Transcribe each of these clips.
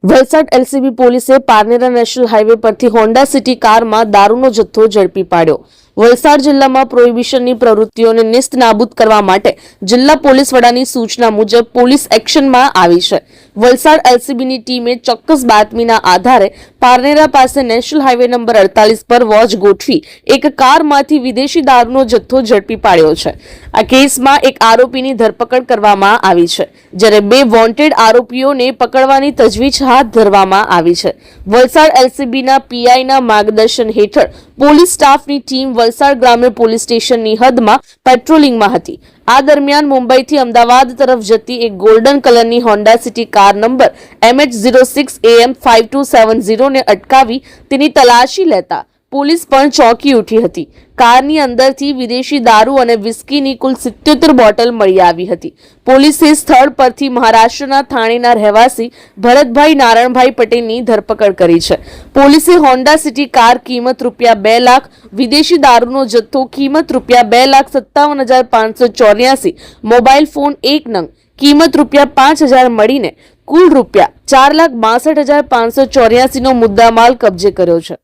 Valsad LCB પોલીસે Parnera national highway પરથી Honda city કારમાં દારૂનો જથ્થો ઝડપી પાડ્યો। વલસાડ જિલ્લામાં પ્રોહિબિશનની પ્રવૃત્તિઓને નેસ્તનાબૂદ કરવા માટે જિલ્લા પોલીસ વડાની સૂચના મુજબ પોલીસ એક્શનમાં આવી છે। વલસાડ એલસીબીની ટીમે ચોક્કસ બાતમીના આધારે પારનેરા પાસે નેશનલ હાઈવે નંબર 48 પર વોચ ગોઠવી એક કારમાંથી વિદેશી દારૂનો જથ્થો ઝડપી પાડ્યો છે। આ કેસમાં એક આરોપીની ધરપકડ કરવામાં આવી છે, જ્યારે બે વોન્ટેડ આરોપીઓને પકડવાની તજવીજ હાથ ધરવામાં આવી છે। વલસાડ એલસીબીના પીઆઈના માર્ગદર્શન હેઠળ પોલીસ સ્ટાફની ટીમ વલસાડ ગ્રામ્ય પોલીસ સ્ટેશનની હદમાં પેટ્રોલિંગમાં હતી। આ દરમિયાન મુંબઈથી અમદાવાદ તરફ જતી એક ગોલ્ડન કલરની Honda city car number MH06AM5270 ને અટકાવી તેની તલાશી લેતા પોલીસ પણ ચોંકી ઉઠી હતી। કારની અંદરથી વિદેશી દારૂ અને વિસ્કીની કુલ 77 બોટલ મળી આવી હતી। પોલીસે સ્થળ પરથી મહારાષ્ટ્રના થાણેના રહેવાસી ભરતભાઈ નારણભાઈ પટેલની ધરપકડ કરી છે। પોલીસે હોન્ડા સિટી કાર કિંમત ₹2 લાખ, વિદેશી દારૂનો જથ્થો કિંમત ₹2,57,584, મોબાઈલ ફોન 1 નંગ કિંમત ₹5,000 મળીને કુલ ₹4,62,584 નો મુદ્દામાલ કબજે કર્યો છે।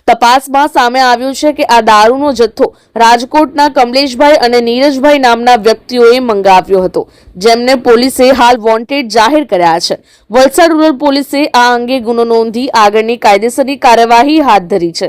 તપાસમાં સામે આવ્યું છે કે આ દારૂનો જથ્થો રાજકોટના કમલેશભાઈ અને નીરજભાઈ નામના વ્યક્તિઓએ મંગાવ્યો હતો, જેમને પોલીસે હાલ વોન્ટેડ જાહેર કર્યા છે। વલસાડ રૂરલ પોલીસે આ અંગે ગુનો નોંધી આગળની કાયદેસરની કાર્યવાહી હાથ ધરી છે।